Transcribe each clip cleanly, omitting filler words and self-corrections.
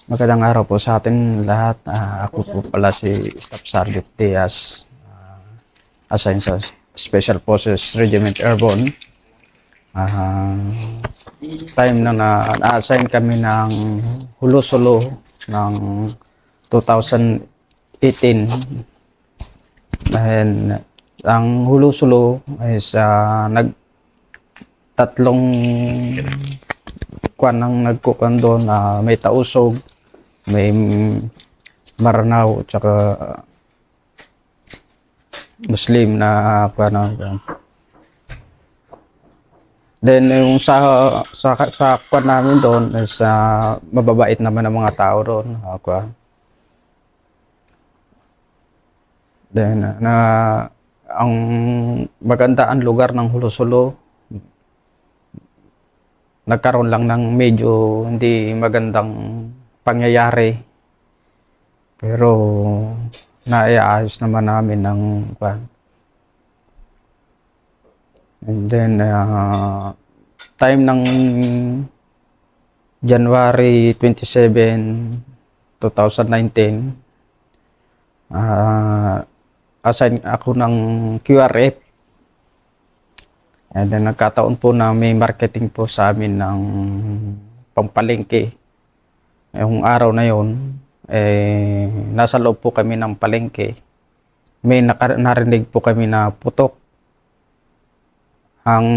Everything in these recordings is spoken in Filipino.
Magandang araw po sa atin lahat. Ako po pala si Staff Sergeant Diaz, assigned sa Special Forces Regiment Airborne. Time na-assign kami ng Hulo-Sulo ng 2018. Dahil ang Hulo-Sulo is tatlong kwan ang nagkukan doon, may Tausog, may Maranao, tsaka Muslim na kwan. Then yung sa kwan namin doon is mababait naman ang mga tao doon. Then ang maganda ang lugar ng Hulo-Sulo. Nagkaroon lang ng medyo hindi magandang pangyayari, pero naiayos naman namin ng kwan. And then time ng January 27, 2019, assign ako ng QRF. And then nagkataon po na may marketing po sa amin ng pampalengke. Yung araw na yon, nasa loob po kami ng palengke. May narinig po kami na putok. Ang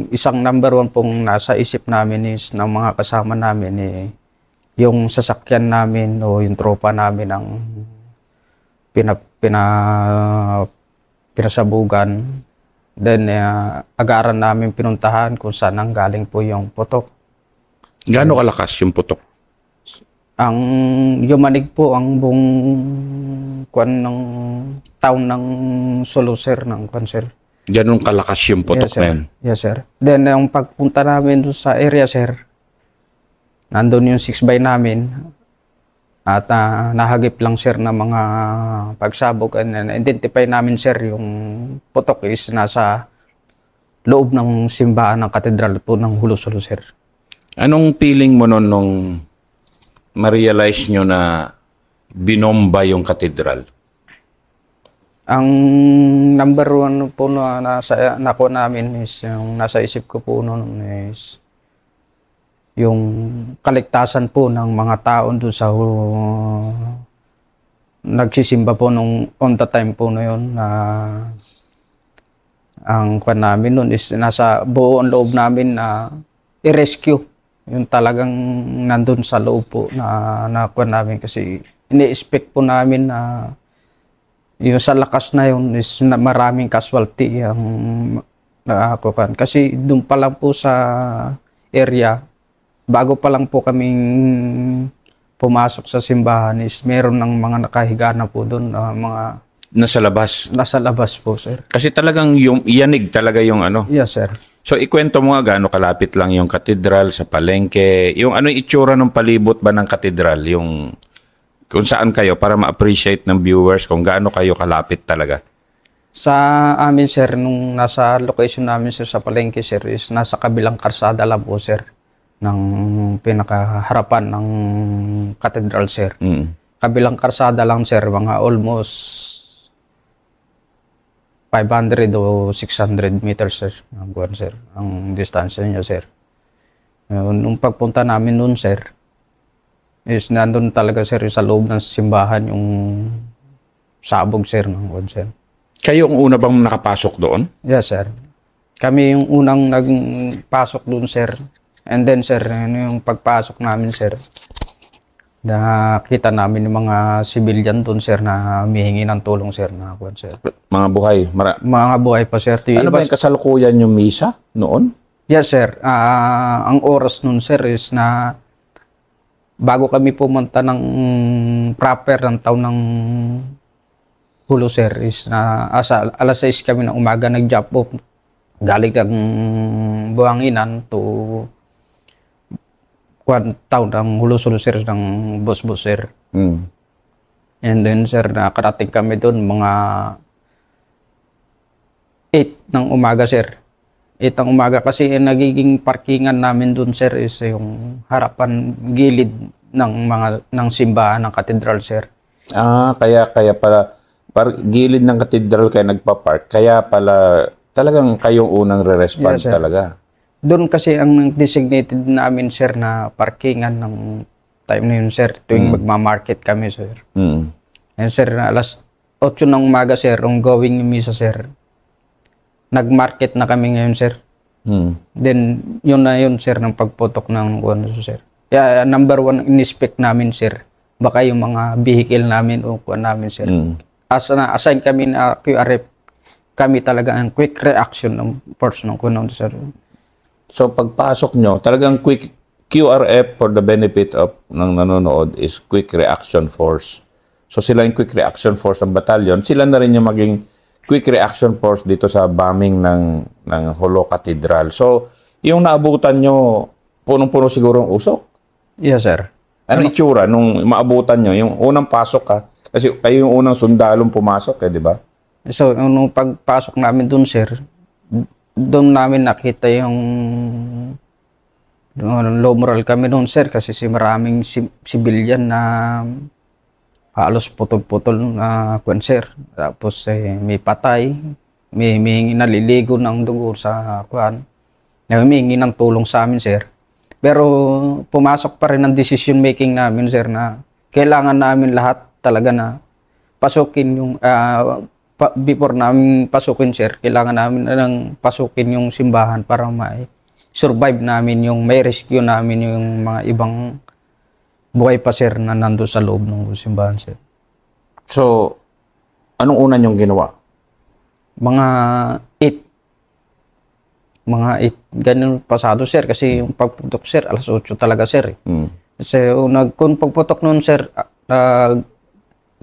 isang number one pong nasa isip namin is ng mga kasama namin, yung sasakyan namin o yung tropa namin ang pinasabugan. Then agaran namin pinuntahan kung saan ang galing po yung putok. Gaano kalakas yung putok? Ang yumanig po ang buong kwan ng town ng Sulu, sir, ng kwan, sir. Ganun kalakas yung putok, Yes, na yun? Yes, sir. Then ang pagpunta namin doon sa area, sir, nandun yung 6x namin. At nahagip lang, sir, na mga pagsabog. And identify namin, sir, yung putok is nasa loob ng simbahan ng katedral po ng Hulo-Sulo, sir. Anong feeling mo nun nung ma-realize nyo na binomba yung katedral? Ang number one po na nako namin is yung nasa isip ko po noon is yung kaligtasan po ng mga tao doon sa nagsisimba po nung on the time po na yun, na ang kwan namin noon is nasa buo ang loob namin na i-rescue yung talagang nandun sa loob po na kwan namin, kasi ini-expect po namin na yung sa lakas na yun is na maraming casualty ang nakakukan, kasi doon pa lang po sa area, bago pa lang po kaming pumasok sa simbahan is meron ng mga nakahiga na po doon, mga Nasa labas? nasa labas po, sir. Kasi talagang yung yanig talaga yung ano. Yes, sir. So ikwento mo nga gaano kalapit lang yung katedral sa palengke. Yung ano yung itsura ng palibot ba ng katedral? Yung kung saan kayo para ma-appreciate ng viewers kung gaano kayo kalapit talaga. Sa amin, sir, nung nasa location namin, sir, sa palengke, sir, is nasa kabilang karsada lang po, sir, ng pinakaharapan ng katedral, sir. Kabilang karsada lang, sir, mga almost 500 o 600 meters, sir, ang distansya niya, sir. Nung pagpunta namin noon, sir, is nandun talaga, sir, sa loob ng simbahan yung sabog, sir, ng kwan, sir. Kayo ang una bang nakapasok doon? Yes, sir. Kami yung unang nagpasok doon, sir. And then, sir, yung pagpasok namin, sir, nakita namin yung mga civilian doon, sir, na humihingi ng tulong, sir, na kwan, sir. Mga buhay? Mga buhay pa, sir. Ano ba yung kasalukuyan yung misa noon? Yes, sir. Ang oras noon, sir, is na bago kami pumunta ng proper ng taon ng Hulo, sir, is na alas 6 kami ng umaga nag-jump off. Galing ng Buhanginan to town ng Hulo-Sulo, sir, ng Bus-Bus, sir. And then, sir, nakarating kami doon mga 8 ng umaga, sir. 8 ng umaga kasi nagiging parkingan namin doon, sir, is yung harapan gilid ng simbahan ng katedral, sir. Kaya pala gilid ng katedral kayo nagpa-park. Kaya pala talagang kayong unang re-respond Yes, sir. talaga. Doon kasi ang designated namin, sir, na parkingan ng time na yun, sir, tuwing magma-market kami, sir. Mm. And sir, alas 8 ng umaga, sir, going yung misa, sir. Nag-market na kami ngayon, sir. Mm. Then, yun na yun, sir, ng pagputok ng sir. Kaya, number one, in-inspect namin, sir. Baka yung mga vehicle namin o kuwan namin, sir. Mm. Assign kami na QRF, kami talaga ang quick reaction ng force ng kuwan, sir. So pagpasok nyo, talagang quick QRF for the benefit of ng nanonood is Quick Reaction Force. So sila yung Quick Reaction Force ng batalyon. Sila na rin yung maging Quick Reaction Force dito sa bombing ng Holo Cathedral. So yung naabutan nyo, punong-puno siguro ang usok. Yes, sir. Ano itsura nung maabutan nyo? Yung unang pasok ka, kasi kayo yung unang sundalong pumasok di ba? So, nung pagpasok namin dun, sir, doon namin nakita yung low moral kami noon, sir, kasi maraming civilian na halos putol-putol na sir. Tapos may patay, may naliligo ng dugo sa kuan. Humingi ng tulong sa amin, sir. Pero pumasok pa rin ang decision making namin, sir, na kailangan namin lahat talaga na pasukin yung before namin pasukin, sir, kailangan namin ng pasukin yung simbahan para survive namin, may rescue namin yung mga ibang buhay pa, sir, na nando sa loob ng simbahan, sir. So, anong una niyong ginawa? Mga 8, ganun pasado, sir, kasi yung pagputok, sir, alas 8 talaga, sir. Kasi kung pagputok noon, sir,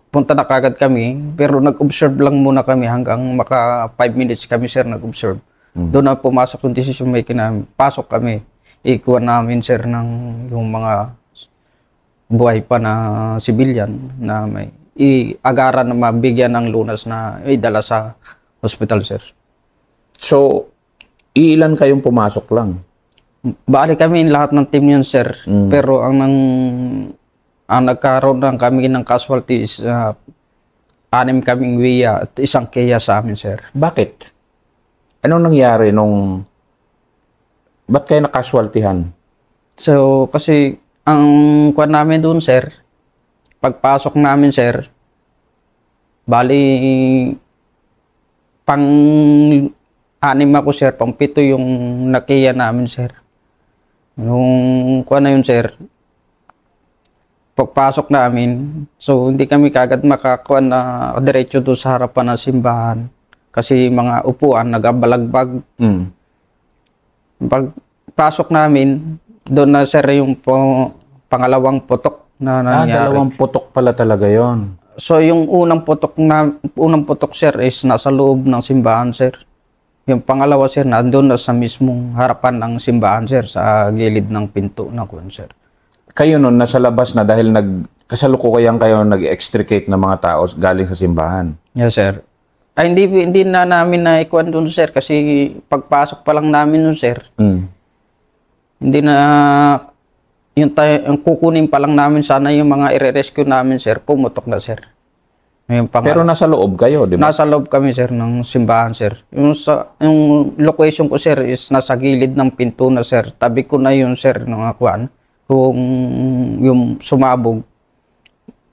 punta na kagad kami, pero nag-observe lang muna kami hanggang maka 5 minutes kami, sir, nag-observe. Doon na pumasok yung decision making namin. Pasok kami. Ikuha namin, sir, yung mga buhay pa na civilian na may agaran na mabigyan ng lunas na idala sa hospital, sir. So, ilan kayong pumasok lang? Bali kami lahat ng team yun, sir. Pero ang nagkaroon lang kami ng casualties, 6 kaming WIA at 1 KIA sa amin, sir. Bakit? Anong nangyari ba't kayo nakaswaltihan? So, kasi ang kuwan namin doon, sir, pagpasok namin, sir, bali pang-6 ako, sir, pang-7 yung nakiya namin, sir. Yung kuwan na yun, sir, pagpasok namin, so hindi kami kagad makakuha na diretso doon sa harapan ng simbahan kasi mga upuan nagabalagbag. Pagpasok namin, doon na, sir, yung pangalawang putok na nangyari. 2 putok pala talaga yon. So yung unang putok, sir, is nasa loob ng simbahan, sir. Yung pangalawa, sir, nandun na sa mismong harapan ng simbahan, sir, sa gilid ng pinto na kuwan, sir. Kayo nun, nasa labas na dahil kasalukuyan kayo nag-extricate ng mga tao galing sa simbahan. Yes, sir. Ay, hindi na namin na ikuan doon, sir, kasi pagpasok pa lang namin nun, sir. Hindi na, yung kukunin pa lang namin sana yung mga i-rescue namin, sir, pumutok na, sir. Pero nasa loob kayo, di ba? Nasa loob kami, sir, ng simbahan, sir. Yung location ko, sir, is nasa gilid ng pinto na, sir. Tabi ko na yun, sir, ng kuan. Kung yung sumabog,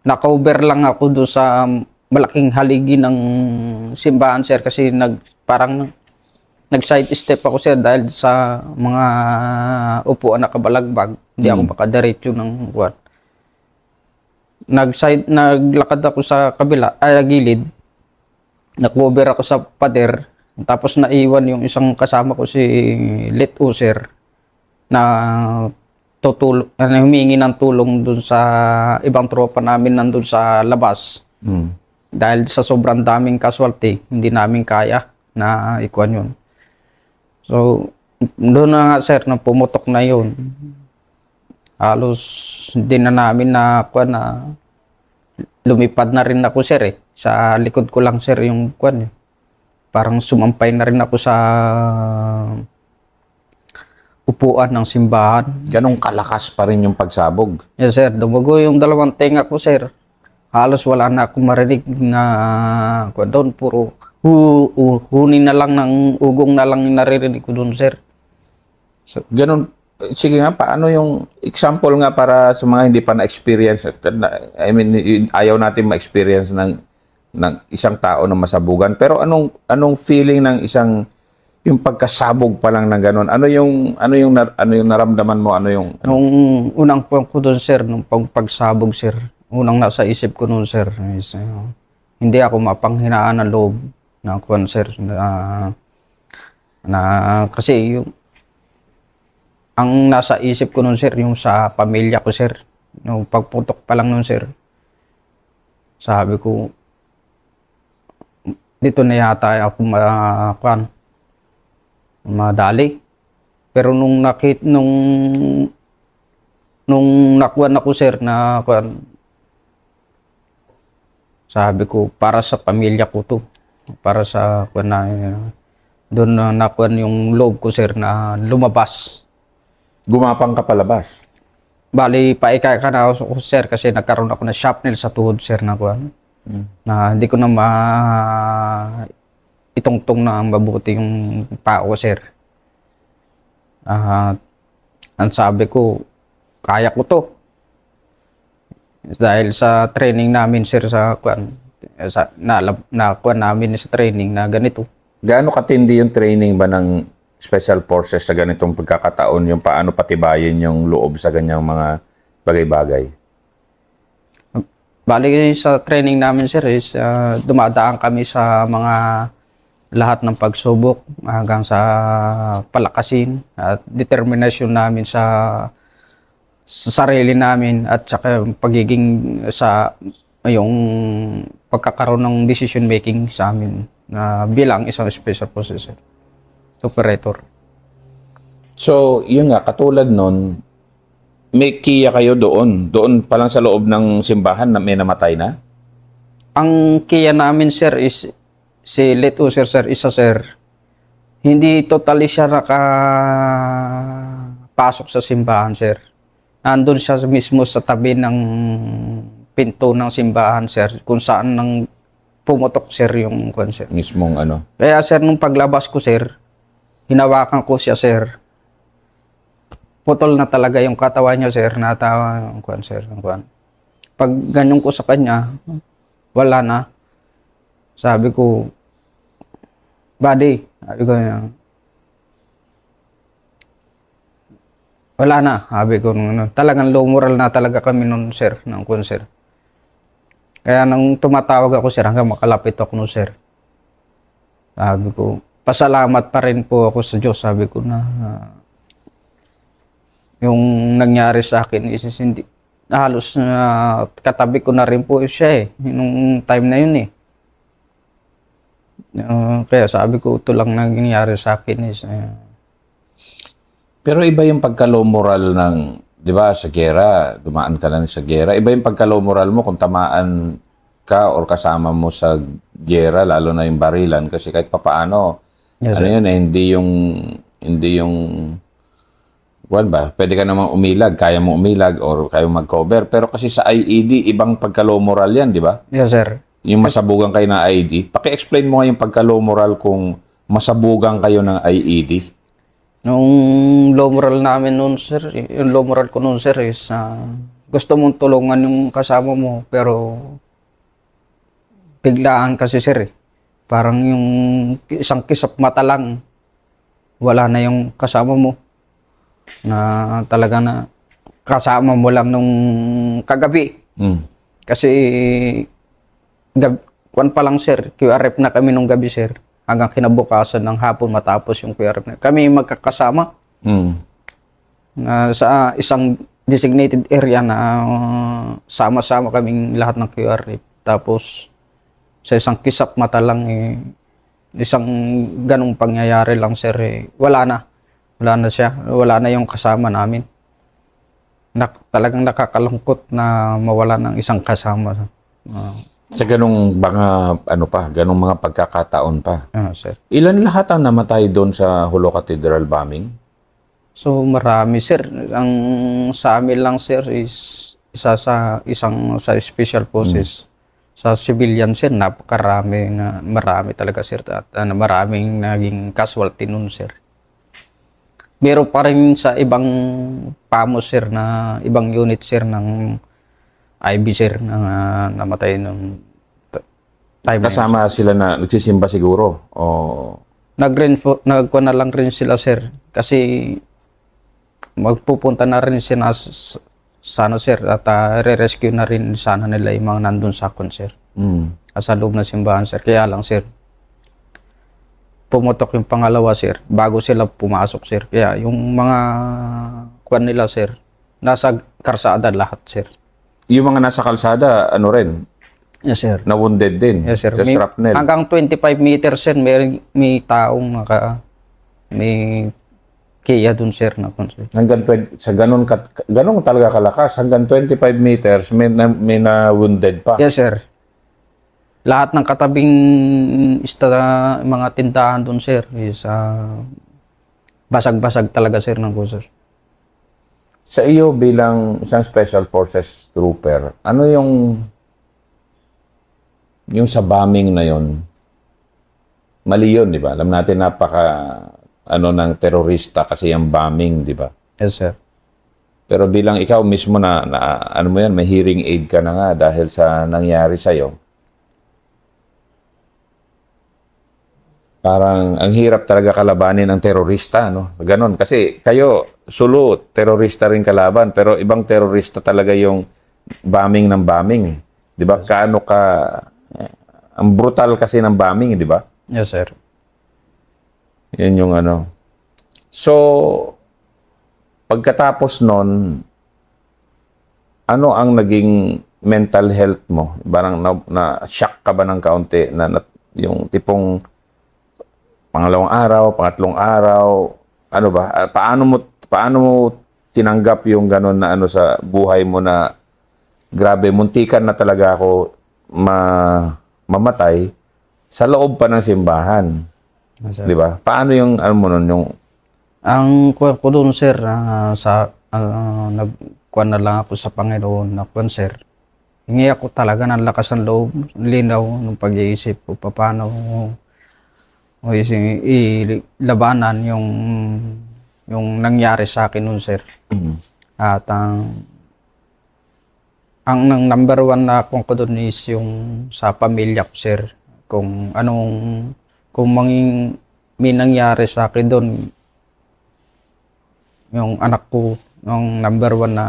na-cover lang ako doon sa malaking haligi ng simbahan, sir, kasi parang nag-side step ako, sir, dahil sa mga upuan na kabalagbag. Hindi ako makadiretso ng kuwan. Naglakad ako sa gilid, na-cover ako sa pader, tapos naiwan yung isang kasama ko, si Let User, na humingi ng tulong dun sa ibang tropa namin nandun sa labas. Dahil sa sobrang daming casualty, hindi namin kaya na ikuan yun. So, doon na nga, sir, na pumutok na yun. Halos hindi na namin na kuan na lumipad na rin ako, sir, eh. Sa likod ko lang, sir, yung kuan eh. Parang sumampay na rin ako sa upuan ng simbahan. Ganong kalakas pa rin yung pagsabog. Yes, sir. Dumugo yung dalawang tenga ko, sir. Halos wala na akong marinig na doon. Puro huni na lang ng ugong na lang yung naririnig ko doon, sir. Ganon. Sige nga, paano yung example nga para sa mga hindi pa na-experience? I mean, ayaw natin ma-experience ng isang tao na masabugan. Pero anong feeling ng isang yung pagkasabog pa lang ng ganon? Ano yung naramdaman mo? Nung unang point ko doon, sir, nung pagsabog, sir, unang nasa isip ko noon, sir, is, hindi ako mapanghinaan ng loob ng kuwan, sir, na kasi yung ang nasa isip ko noon, sir, yung sa pamilya ko, sir. Nung pagputok pa lang noon, sir, sabi ko, dito na yata ako madali. Pero nung nakuan ako, sir, na sabi ko, para sa pamilya ko to. Para sa doon na nakuan yung loob ko, sir, na lumabas. Gumapang ka palabas? Bali, paika ka na ako, sir, kasi nagkaroon ako ng shrapnel sa tuhod, sir, na na hindi ko na itungtong na mabuti yung pao, sir. Ang sabi ko, kaya ko to. Dahil sa training namin, sir, nakuan namin sa training na ganito. Gaano katindi yung training ba ng Special Forces sa ganitong pagkakataon, yung paano patibayin yung loob sa ganyang mga bagay-bagay? Bali sa training namin, sir, is dumadaan kami sa mga lahat ng pagsubok hanggang sa palakasin at determinasyon namin sa sarili namin at saka pagiging sa yung pagkakaroon ng decision making sa amin bilang isang Special Forces operator. So, yun nga, katulad nun, may kiya kayo doon. Doon pa lang sa loob ng simbahan na may namatay na? Ang kiya namin, sir, is si Late User, sir, isa, sir. Hindi totally siya nakapasok sa simbahan, sir. Nandun siya mismo sa tabi ng pinto ng simbahan, sir, kung saan nang pumutok, sir, yung sir. Mismong ano? Kaya, sir, nung paglabas ko, sir, hinawakan ko siya, sir. Putol na talaga yung katawan niya, sir. Natawa yung sir. Pag ganyan ko sa kanya, wala na. Sabi ko, buddy, sabi ko, wala na. Sabi ko, talagang low moral na talaga kami nun, sir, ng sir. Kaya nang tumatawag ako, sir, hanggang makalapit ako nun, sir. Sabi ko, pasalamat pa rin po ako sa Diyos, sabi ko na yung nangyari sa akin is hindi halos katabi ko na rin po siya nung time na yun kaya sabi ko ito lang nangyari sa akin is Pero iba yung pagka-low moral ng, di ba, sa gera, dumaan ka na sa gera, iba yung pagka-low moral mo kung tamaan ka or kasama mo sa gera, lalo na yung barilan, kasi kahit papaano, yes, ano yun hindi yung buwan ba? Pwede ka namang umilag, kaya mo umilag or kaya mag-cover. Pero kasi sa IED, ibang pagka-low moral yan, di ba? Yes, sir. Yung masabugan kayo ng IED. Paki-explain mo nga yung pagka-low moral kung masabugan kayo ng IED. Nung low moral namin noon, sir, yung low moral ko noon, sir, is gusto mong tulungan yung kasama mo, pero biglaan kasi, sir, Parang yung isang kisap mata lang, wala na yung kasama mo. Na talaga na kasama mo lang nung kagabi. Kasi kuwan pa lang, sir, QRF na kami nung gabi, sir. Hanggang kinabukasan ng hapon matapos yung QRF na. Kami magkakasama na sa isang designated area na sama-sama kaming lahat ng QRF. Tapos sa isang kisap mata lang, isang ganong pangyayari lang, sir, wala na. Wala na siya. Wala na yung kasama namin. Talagang nakakalungkot na mawala ng isang kasama. Sa ganong ganong mga pagkakataon pa. Sir. Ilan lahat ang namatay doon sa Jolo Cathedral bombing? So marami sir. Ang sa amin lang sir is isang sa special forces. Sa civilian sir, napakarami nga, marami talaga sir at maraming naging casualty nun sir. Meron pa rin sa ibang PAMO sir na ibang unit sir ng IB sir na namatay nung time na yun. Kasama sila na nagsisimba siguro. O Nagkuha na lang rin sila sir kasi magpupunta na rin sila sana sir at re-rescue na rin sana nila yung mga nandun sa sir. Sa loob ng simbahan sir. Kaya lang sir, pumutok yung pangalawa sir bago sila pumasok sir. Kaya yung mga kuwan nila sir, nasa karsada lahat sir. yung mga nasa kalsada, ano rin, Yes sir. na-wounded din. Yes sir. Sa shrapnel. Hanggang 25 meters sir, may taong may kaya dun sir na sir. Hanggang sa ganun talaga kalakas, hanggang 25 meters may na-wounded pa. Yes sir. Lahat ng katabing mga tindahan dun sir is basag-basag talaga sir ng sir. Sa iyo bilang isang Special Forces trooper, ano yung sa bombing na yon? Mali yun, di ba? Alam natin ng terorista kasi yung bombing, di ba? Yes sir. Pero bilang ikaw mismo ano mo yan, may hearing aid ka na nga dahil sa nangyari sa'yo. Parang ang hirap talaga kalabanin ang terorista, no? Ganon. Kasi kayo, solo, terorista rin kalaban, pero ibang terorista talaga yung bombing ng bombing. Di ba? Ang brutal kasi ng bombing, di ba? Yes sir. Yan yung ano. So, pagkatapos nun, ano ang naging mental health mo? Parang na-shock ka ba ng kaunti? Yung tipong pangalawang araw, pangatlong araw, ano ba? Paano mo tinanggap yung gano'n na ano sa buhay mo na grabe, muntikan na talaga ako mamatay sa loob pa ng simbahan. Yes, 'Di ba? Paano yung ano mo nun, yung ang kuwan ko doon sir, nagkuhan na lang ako sa Panginoon na kuwan sir. Hingi ako talaga ng lakas ng loob, linaw ng pag-iisip ko paano ilabanan yung nangyari sa akin noon sir. At ang number one na kung ko doon is yung sa pamilya ko sir. Kung may nangyari sa akin doon, yung anak ko, yung number one na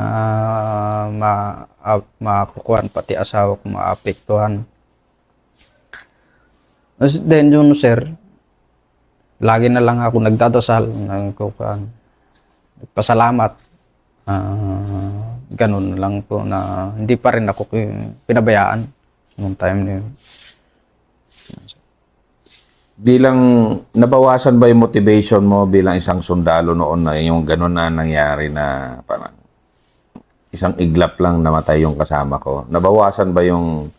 makukuhan, pati asawa ko maapektuhan. Then yun sir, lagi na lang ako nagdadasal, pasalamat. Ganun lang po na hindi pa rin ako pinabayaan noong time na yun. bilang nabawasan ba yung motivation mo bilang isang sundalo noon na yung ganun na nangyari na parang isang iglap lang namatay yung kasama ko? Nabawasan ba yung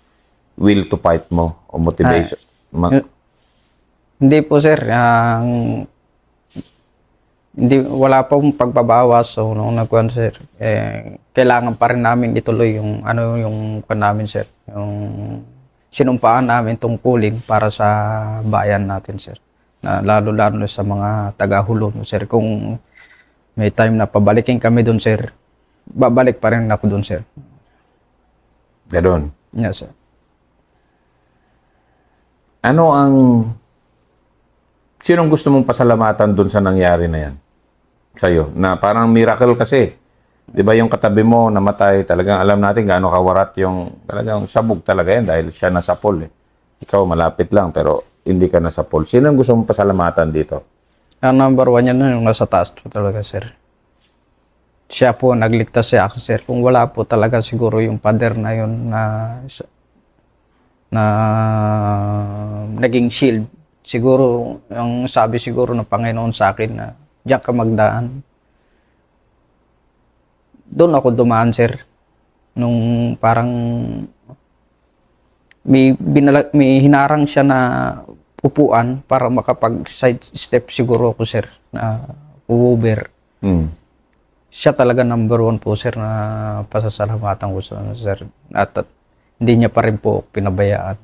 will to fight mo o motivation? Hindi po sir, wala pong pagbabawas. So nung nagkuhan sir, kailangan pa rin namin ituloy yung yung kuhan namin sir, yung sinumpaan namin tungkulin para sa bayan natin sir, na lalo sa mga taga-Hulon sir. Kung may time na pabalikin kami doon sir, babalik pa rin ako doon sir. Ganon. Yes sir. Sinong gusto mong pasalamatan doon sa nangyari na yan sa'yo? Na parang miracle kasi. Di ba yung katabi mo namatay, talagang alam natin gaano kawarat yung talagang sabog talaga yan dahil siya nasa pool. Ikaw malapit lang pero hindi ka nasa pool. Sino ang gusto mong pasalamatan dito? Ang number one yan yung nasa taas po talaga sir. Siya po nagligtas sa akin sir. Kung wala po talaga siguro yung pader na yun na naging shield. Siguro, yung sabi siguro ng Panginoon sa akin na diyan ka magdaan. Doon ako dumaan sir. Nung parang may hinarang siya na upuan para makapag side step siguro ako sir na Uber. Mm. Siya talaga number one po, sir, na pasasalamatan ko sa sir. At hindi niya pa rin po pinabayaan.